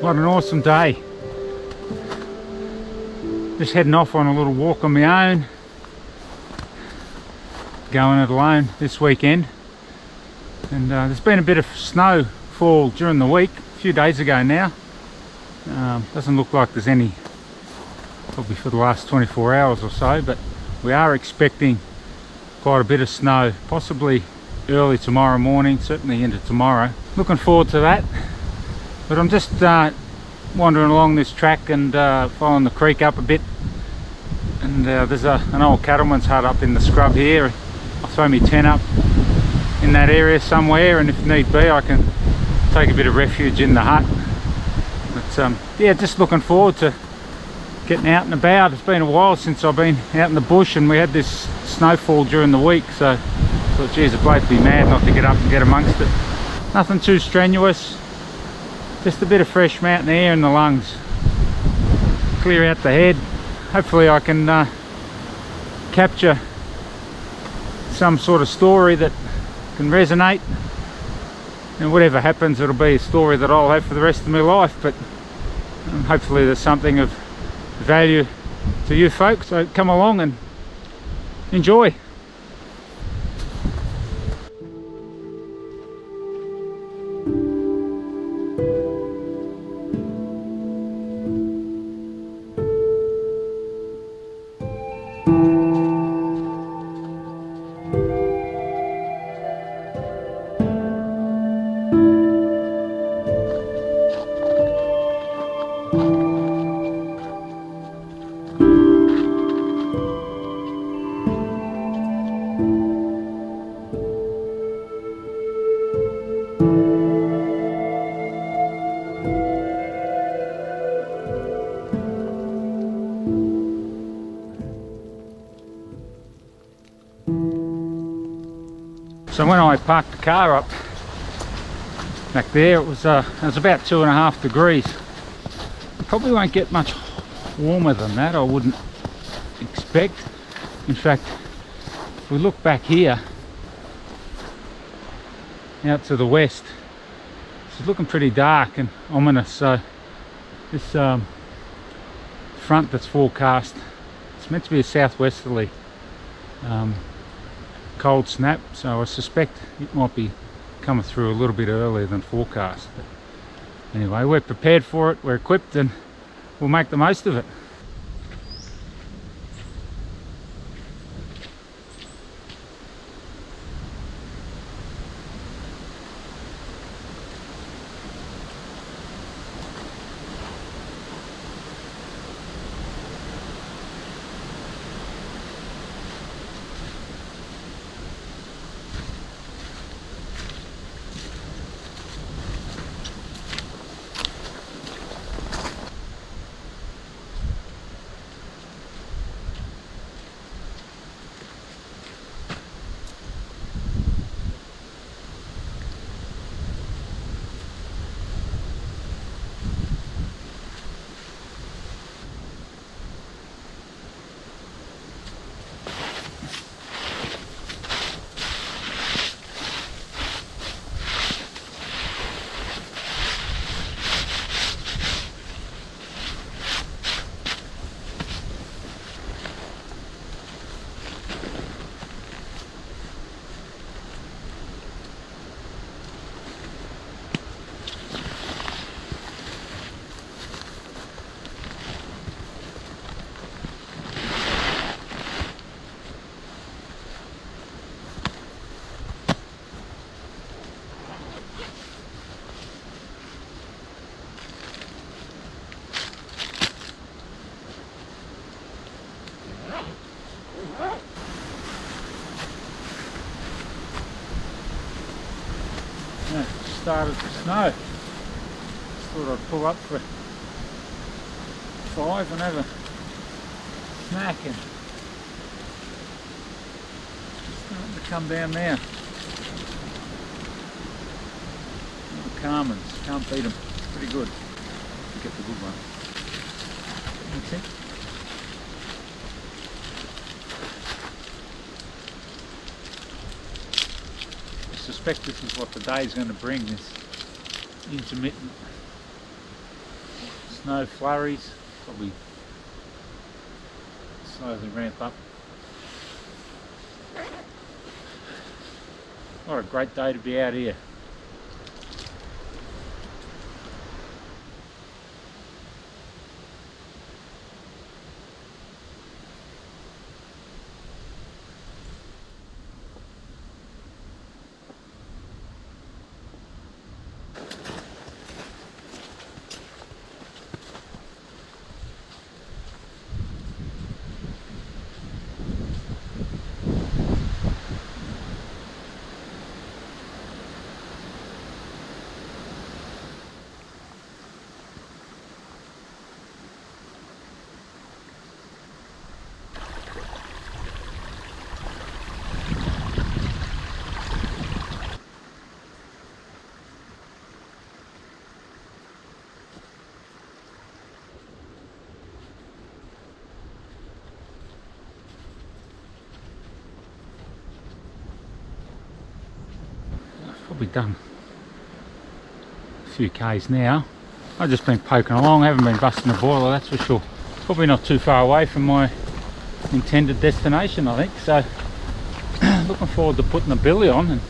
What an awesome day. Just heading off on a little walk on my own. Going it alone this weekend. And there's been a bit of snowfall during the week, a few days ago now. Doesn't look like there's any probably for the last 24 hours or so, but we are expecting quite a bit of snow, possibly early tomorrow morning, certainly into tomorrow. Looking forward to that. But I'm just wandering along this track and following the creek up a bit. And there's an old cattleman's hut up in the scrub here. I'll throw my tent up in that area somewhere, and if need be I can take a bit of refuge in the hut. But yeah, just looking forward to getting out and about. It's been a while since I've been out in the bush, and we had this snowfall during the week, so I thought, geez, the bloke would be mad not to get up and get amongst it. Nothing too strenuous, just a bit of fresh mountain air in the lungs. Clear out the head. Hopefully I can capture some sort of story that can resonate, and whatever happens, it'll be a story that I'll have for the rest of my life. But hopefully there's something of value to you folks, so come along and enjoy. So when I parked the car up back there, it was about 2.5 degrees. Probably won't get much warmer than that, I wouldn't expect. In fact, if we look back here out to the west, it's looking pretty dark and ominous. So this front that's forecast, it's meant to be a southwesterly cold snap, so I suspect it might be coming through a little bit earlier than forecast. But anyway, we're prepared for it, we're equipped, and we'll make the most of it. Yeah, it started to snow. Just thought I'd pull up for 5 and have a snack, and it's starting to come down now. Little Carmens, can't beat them. Pretty good. Get the good one. Makes sense? I suspect this is what the day is going to bring, this intermittent snow flurries, probably slowly ramp up. What a great day to be out here. Probably done a few k's now. I've just been poking along, haven't been busting a boiler, that's for sure. Probably not too far away from my intended destination, I think. So looking forward to putting the billy on and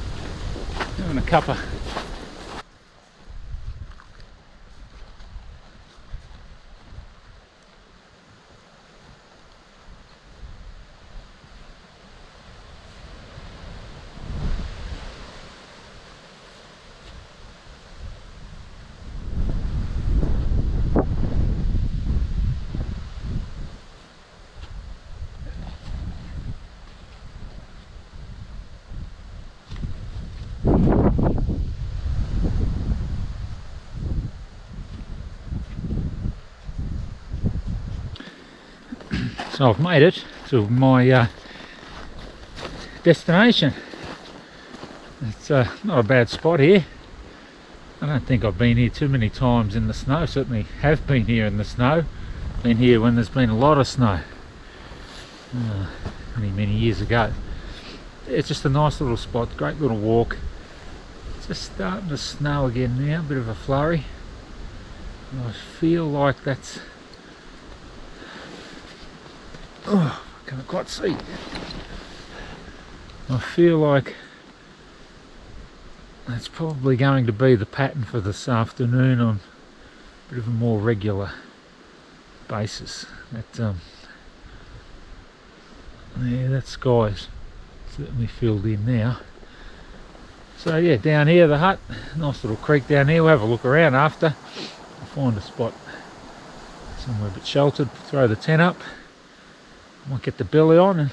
having a cuppa. So I've made it to my destination. It's not a bad spot here. I don't think I've been here too many times in the snow. Certainly have been here in the snow. Been here when there's been a lot of snow. Many years ago. It's just a nice little spot, great little walk. It's just starting to snow again now, a bit of a flurry. And I feel like that's... Oh, I can't quite see. I feel like that's probably going to be the pattern for this afternoon on a bit of a more regular basis. That yeah, that sky's certainly filled in now. So yeah, down here the hut, nice little creek down here. We'll have a look around after. We'll find a spot somewhere a bit sheltered, throw the tent up. Might get the billy on and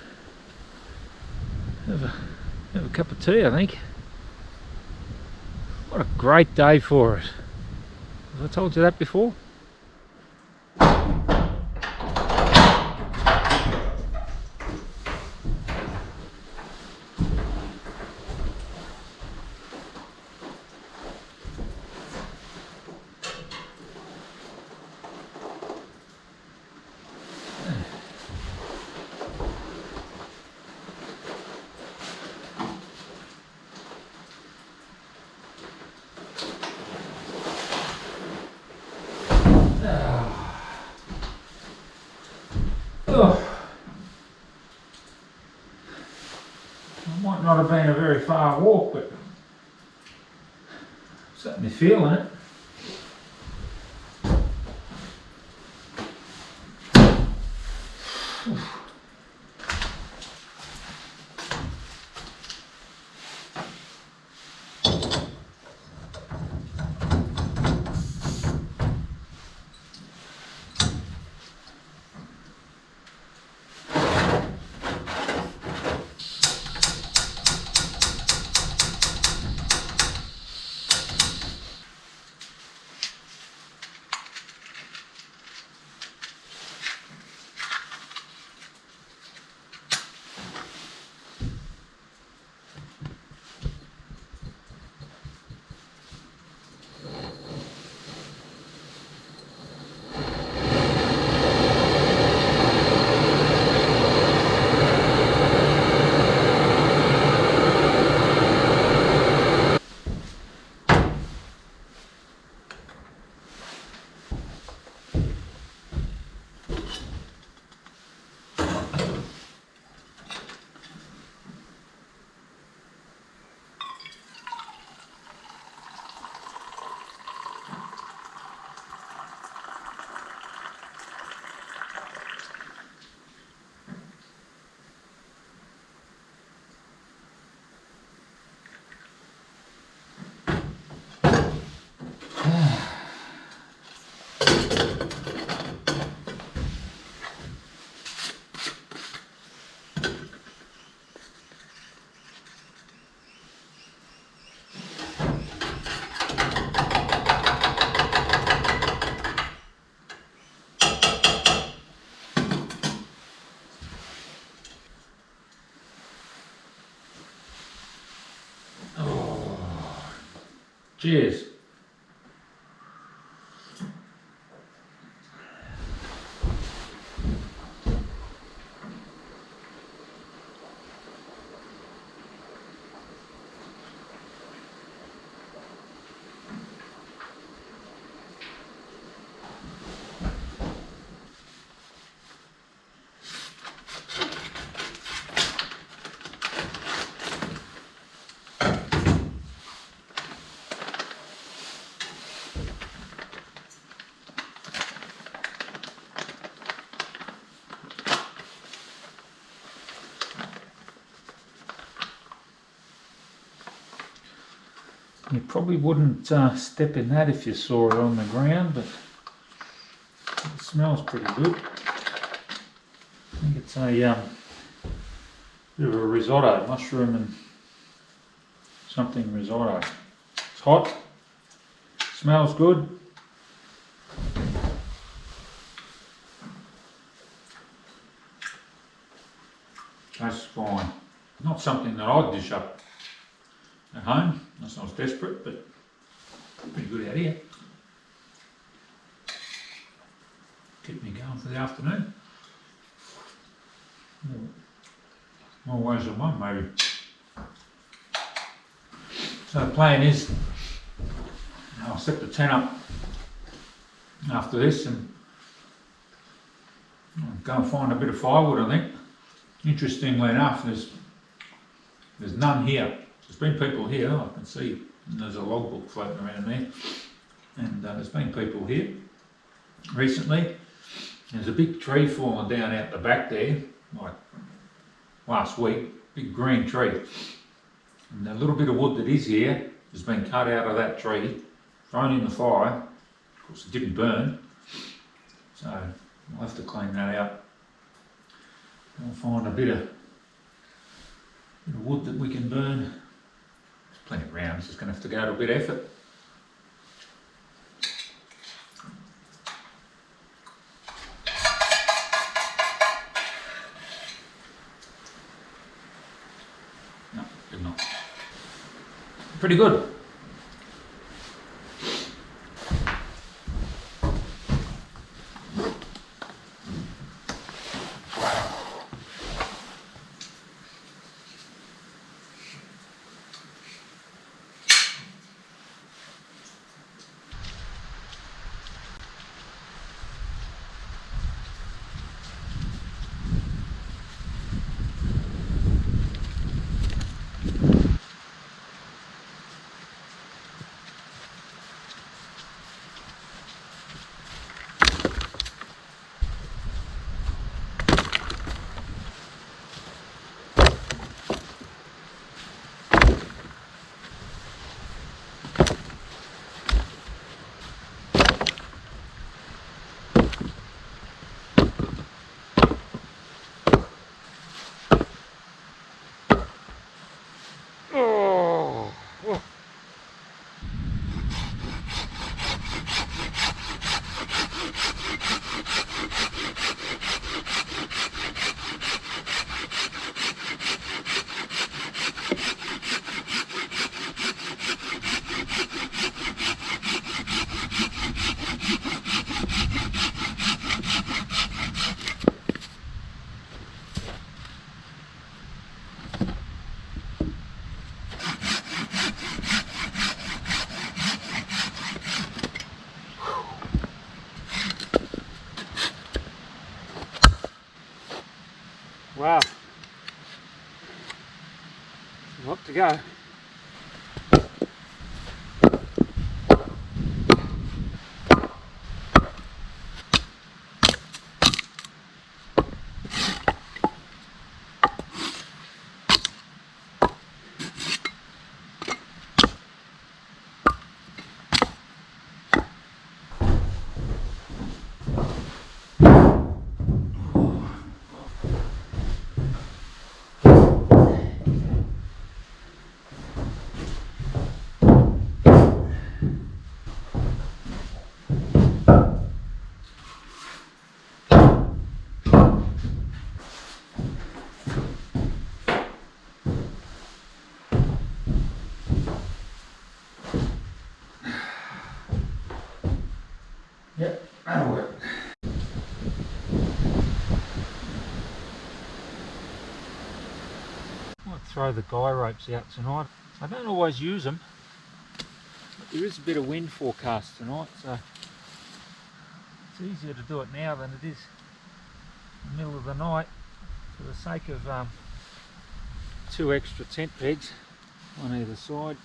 have a cup of tea, I think. What a great day for it. Have I told you that before? Might not have been a very far walk, but certainly feeling it. Cheers. You probably wouldn't step in that if you saw it on the ground, but it smells pretty good. I think it's a bit of a risotto, mushroom and something risotto. It's hot, smells good. Tastes fine. Not something that I'd dish up at home, unless I was desperate, but pretty good out here. Keep me going for the afternoon. More ways than one, maybe. So the plan is, I'll set the tent up after this and I'll go and find a bit of firewood, I think. Interestingly enough, there's none here. There's been people here, I can see, and there's a logbook floating around there, and there's been people here recently. There's a big tree falling down out the back there, like last week, big green tree. And the little bit of wood that is here has been cut out of that tree, thrown in the fire. Of course it didn't burn, so we'll have to clean that out. We'll find a bit of wood that we can burn. There's plenty of round, it's just going to have to go to a bit of effort. No, did not. Pretty good. Wow, a lot to go. Yep, that'll work. Might throw the guy ropes out tonight. I don't always use them, but there is a bit of wind forecast tonight, so it's easier to do it now than it is in the middle of the night, for the sake of 2 extra tent pegs on either side.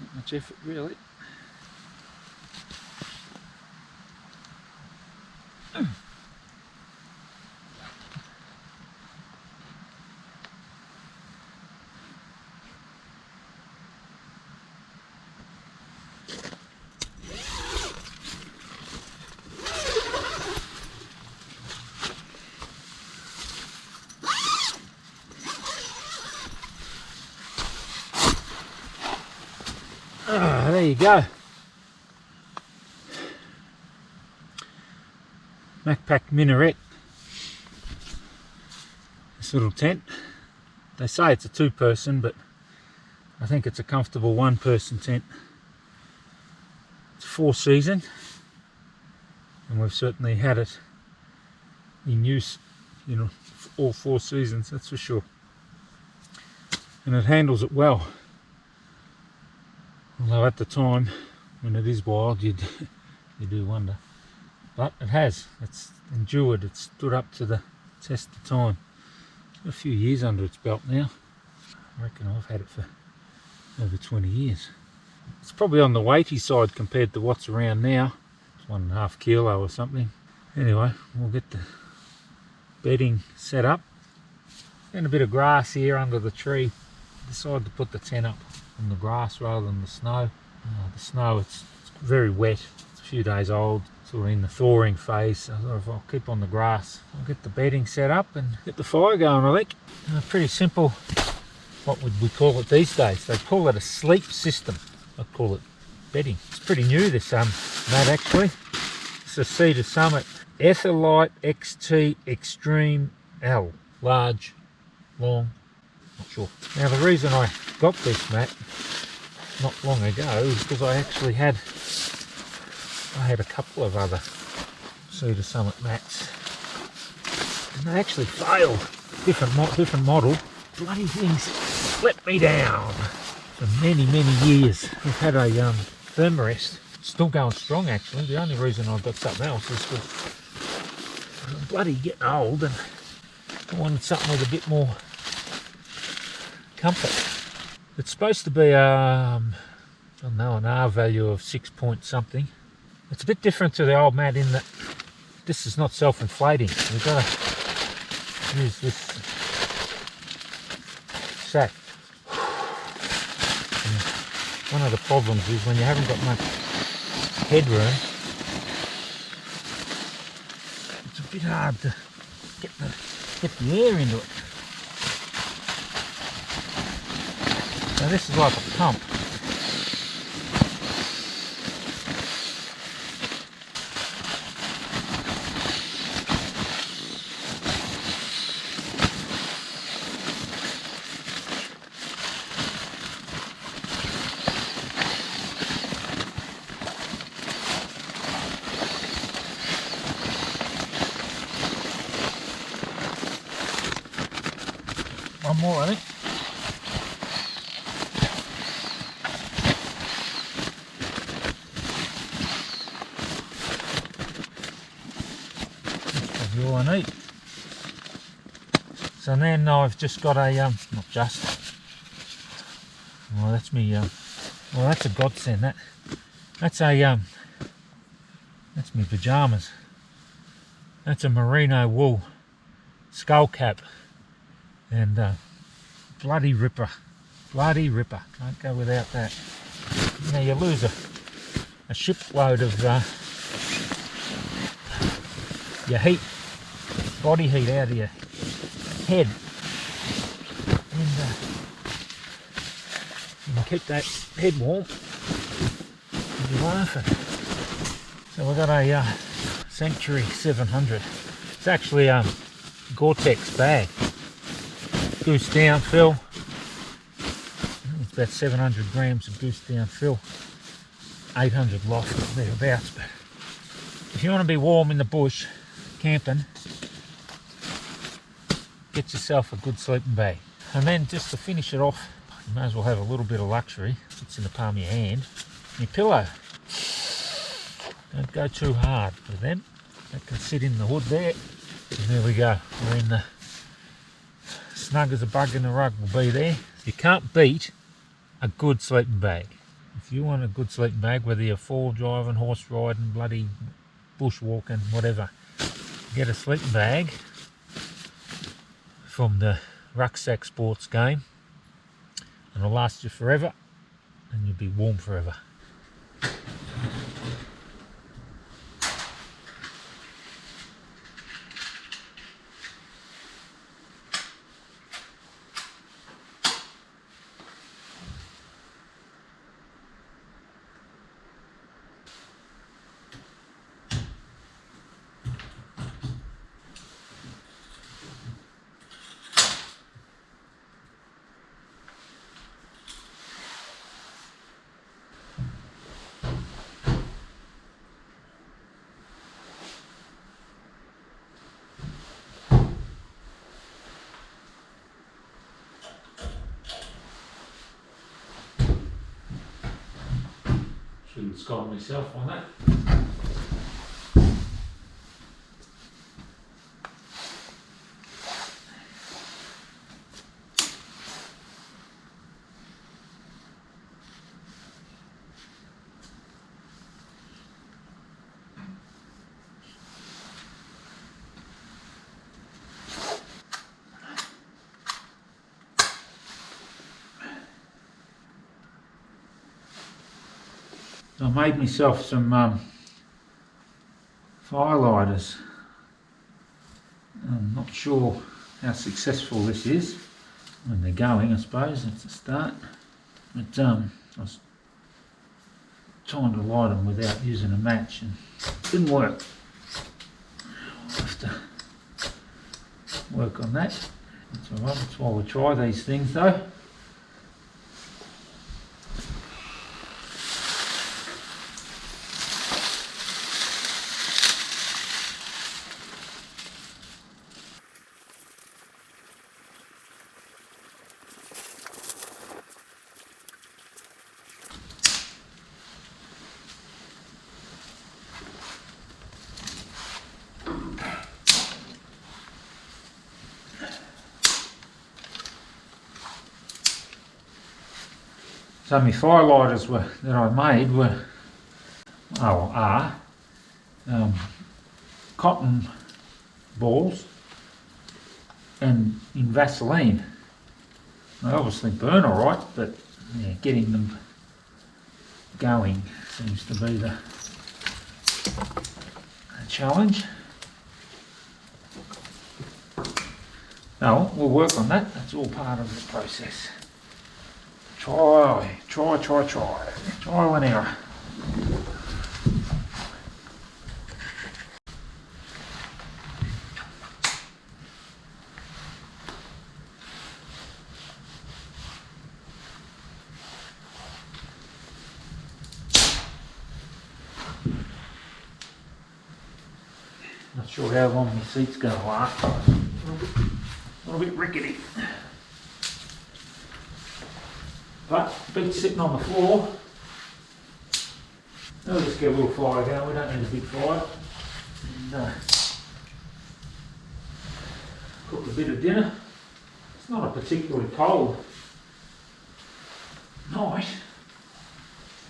Not much effort really. There you go. Macpac minaret. This little tent. They say it's a 2-person, but I think it's a comfortable 1-person tent. It's 4-season, and we've certainly had it in use, you know, all 4 seasons, that's for sure. And it handles it well. Although at the time, when it is wild, you do wonder. But it has. It's endured. It's stood up to the test of time. It's got a few years under its belt now. I reckon I've had it for over 20 years. It's probably on the weighty side compared to what's around now. It's 1.5 kilo or something. Anyway, we'll get the bedding set up. And a bit of grass here under the tree. Decided to put the tent up on the grass rather than the snow. The snow, it's very wet. It's a few days old, sort of in the thawing phase. So I thought if I'll keep on the grass, I'll get the bedding set up and get the fire going, I think. Pretty simple. What would we call it these days? They call it a sleep system. I call it bedding. It's pretty new, this mat actually. It's a Cedar Summit Etherlite XT Extreme L. Large, long, not sure. Now the reason I got this mat not long ago is because I actually had a couple of other Cedar Summit mats, and they actually failed. Different model. Bloody things let me down for many years. We've had a thermarest, still going strong actually. The only reason I've got something else is because I'm bloody getting old and I wanted something with a bit more comfort. It's supposed to be I don't know, an R value of 6 point something. It's a bit different to the old mat in that this is not self-inflating. We've got to use this sack. And one of the problems is when you haven't got much headroom, it's a bit hard to get the air into it. So this is like a pump. One more, I think. All I need. So then I've just got a not just. Well, that's me. Well, that's a godsend. That's my pajamas. That's a merino wool skull cap, and bloody ripper, Can't go without that. Now you lose a shipload of your heat. Body heat out of your head, and you can keep that head warm. You'll be laughing. So we've got a Century 700. It's actually a Gore-Tex bag, goose down fill. It's about 700 grams of goose down fill, 800 loft thereabouts. But if you want to be warm in the bush, camping, get yourself a good sleeping bag. And then just to finish it off, you may as well have a little bit of luxury. It's in the palm of your hand. Your pillow. Don't go too hard with them. That can sit in the hood there. And there we go. We're in the snug as a bug in the rug will be there. You can't beat a good sleeping bag. If you want a good sleeping bag, whether you're fall driving, horse riding, bloody bushwalking, whatever, get a sleeping bag from the rucksack sports game and it'll last you forever and you'll be warm forever. Shouldn't scold myself on that. I made myself some firelighters. I'm not sure how successful this is when they're going, I suppose, that's a start. But I was trying to light them without using a match and it didn't work. I'll have to work on that. That's alright, that's why we try these things though. So my firelighters that I made are cotton balls and in Vaseline. They obviously burn alright, but yeah, getting them going seems to be the challenge. No, we'll work on that. That's all part of the process. Trial and error. Not sure how long my seat's going to last. A little bit rickety. But feet sitting on the floor. I'll just get a little fire going. We don't need a big fire. And, cook a bit of dinner. It's not a particularly cold night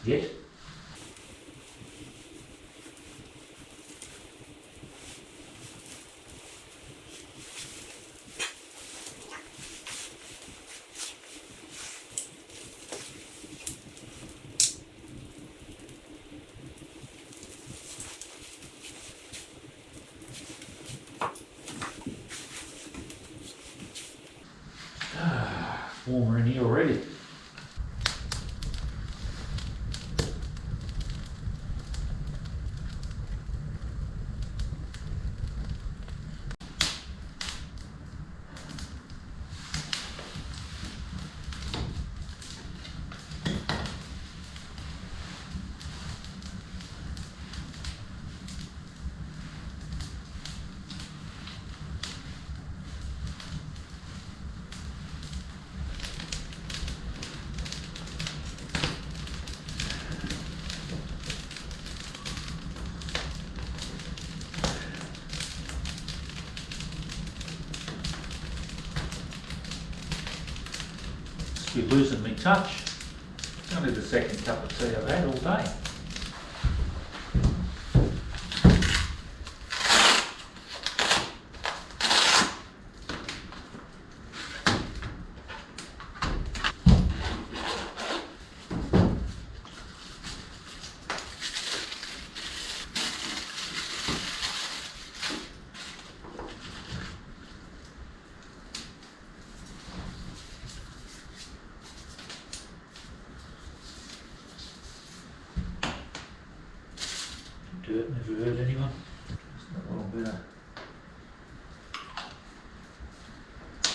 yet. Warmer in here already. You're losing me touch. It's only the second cup of tea I've had all day. Do it, never hurt anyone. Just a little bit of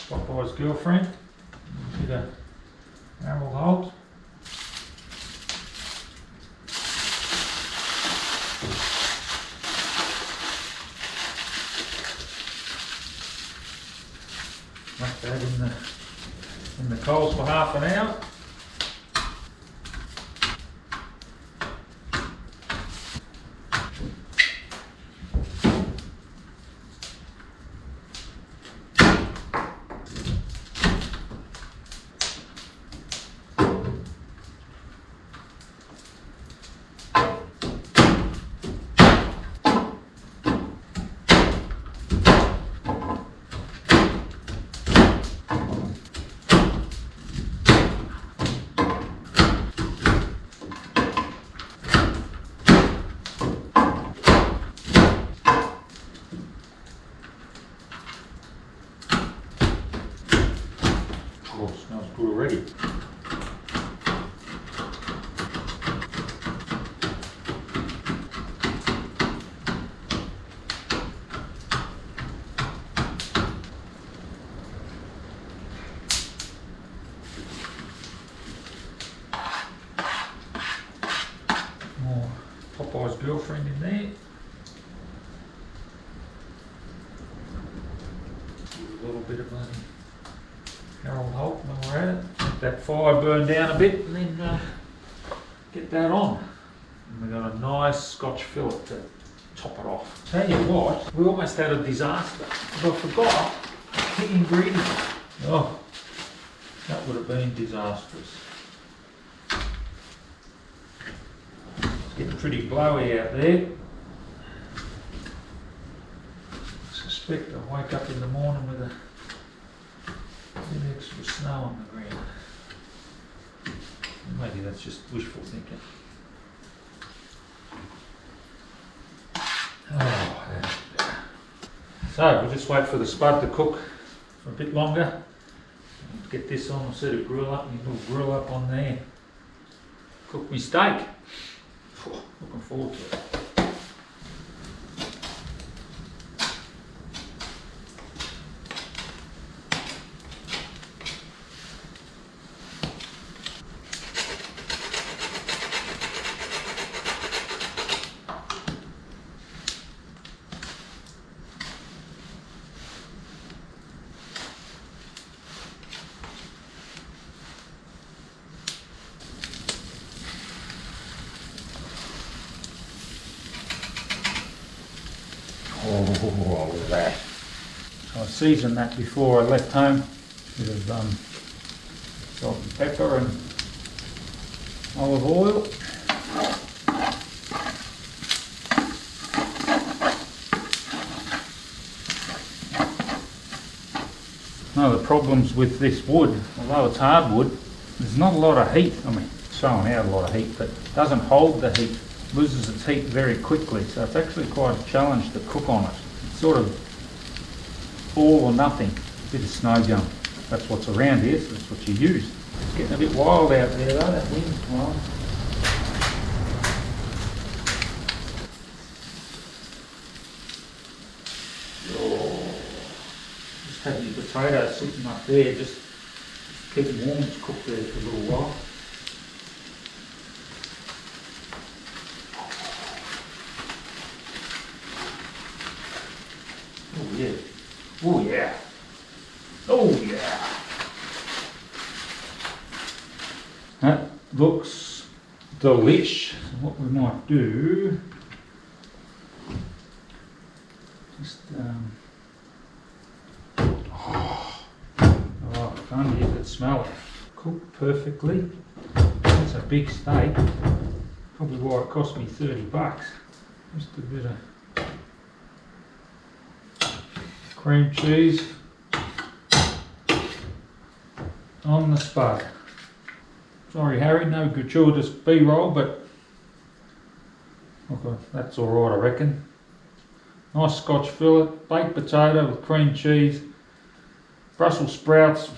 Popeye's girlfriend, a bit of Revel Holt. Left that in the coals for half an hour. Oh, smells good already. More Popeye's girlfriend in there. A little bit of money. Harold Holt when we're at it. Let that fire burn down a bit and then get that on. And we've got a nice Scotch fillet to top it off. Tell you what, we almost had a disaster. But I forgot the ingredient. Oh, that would have been disastrous. It's getting pretty blowy out there. I suspect I'll wake up in the morning with a bit extra snow on the ground. Maybe that's just wishful thinking. Oh, so we'll just wait for the spud to cook for a bit longer. Get this on, I'll set a grill up, and a little grill up on there. Cook me steak. Looking forward to it. Oh, look at that. So I seasoned that before I left home. Bit of salt and pepper and olive oil. One of the problems with this wood, although it's hardwood, there's not a lot of heat. I mean, it's throwing out a lot of heat, but it doesn't hold the heat. Loses its heat very quickly, so it's actually quite a challenge to cook on it. It's sort of all or nothing. A bit of snow jump. That's what's around here, so that's what you use. It's getting a bit wild out there though, that wind's wild. Oh. Just have your potatoes sitting up there, just keep them warm to cook there for a little while. Oh yeah. Oh yeah. Oh yeah. That looks delish. So what we might do, just oh, fun, you could smell it. cooked perfectly. That's a big steak. Probably why it cost me $30. Just a bit of cream cheese on the spud. Sorry Harry, no gratuitous B-roll, but okay, that's alright I reckon. Nice Scotch fillet, baked potato with cream cheese, Brussels sprouts,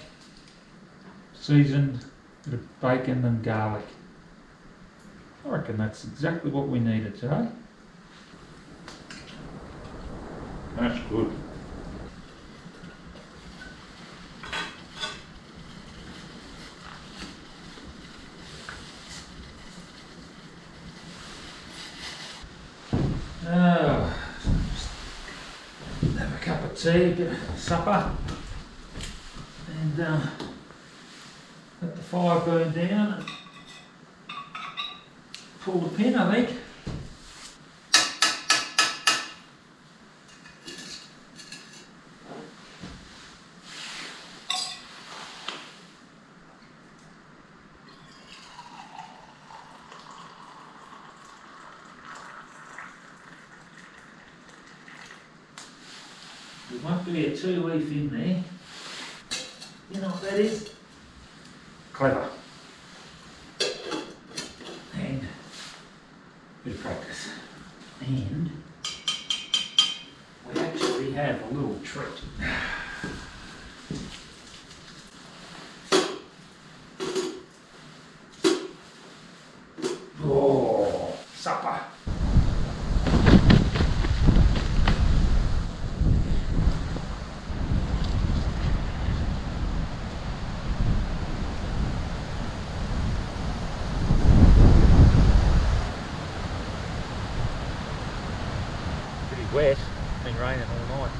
seasoned, bit of bacon and garlic. I reckon that's exactly what we needed today. That's good. Have a cup of tea, bit of supper, and let the fire burn down and pull the pin, I think. There might be a 2-leaf in there. You know what that is? Clever. And a bit of practice. And we actually have a little treat. Oh, supper. Wet, it's been raining all night.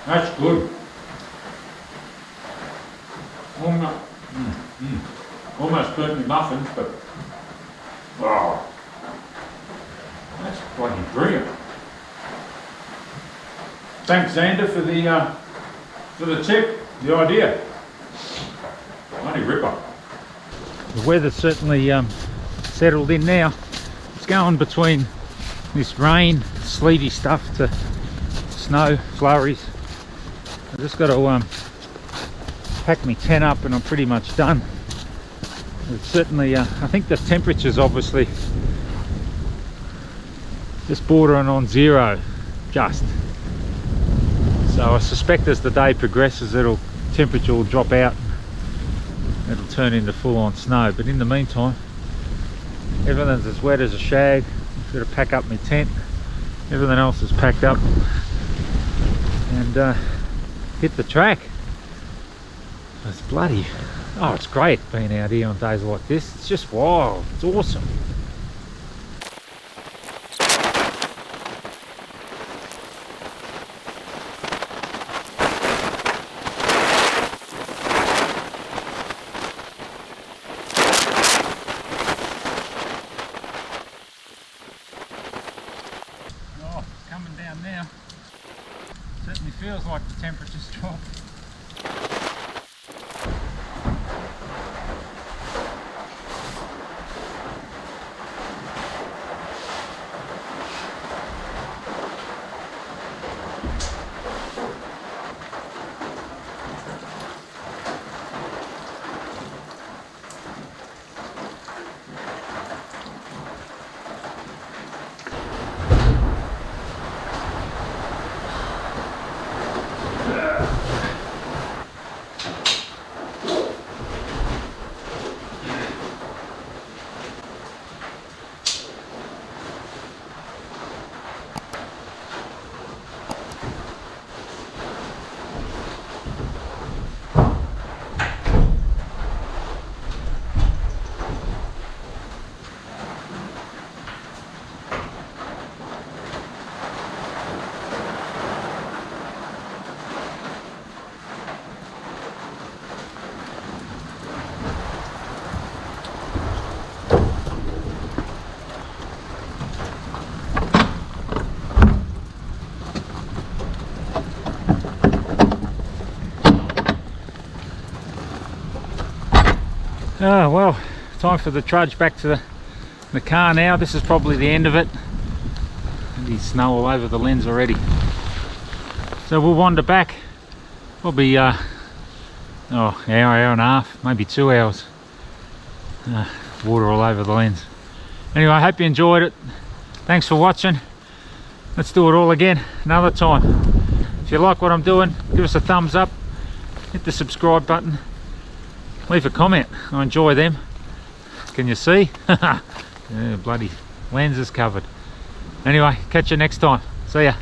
That's good. Almost burnt me muffins, but wow, that's bloody brilliant. Thanks, Xander, for the tip, the idea. Bloody ripper. The weather's certainly settled in now. It's going between this rain, sleety stuff to snow, flurries. I've just got to pack my tent up and I'm pretty much done. It's certainly, I think the temperature's obviously just bordering on zero, just. So I suspect as the day progresses, temperature will drop out. It'll turn into full-on snow. But in the meantime, everything's as wet as a shag. I've got to pack up my tent. Everything else is packed up, and hit the track. It's bloody. Oh, it's great being out here on days like this. It's just wild. It's awesome. Coming down now. Certainly feels like the temperature's dropped. Oh well, time for the trudge back to the car now. This is probably the end of it. There's snow all over the lens already. So we'll wander back, probably hour and a half, maybe 2 hours. Water all over the lens. Anyway, I hope you enjoyed it. Thanks for watching. Let's do it all again another time. If you like what I'm doing, give us a thumbs up, hit the subscribe button, leave a comment. I enjoy them. Can you see? Yeah, bloody lens is covered. Anyway, catch you next time. See ya.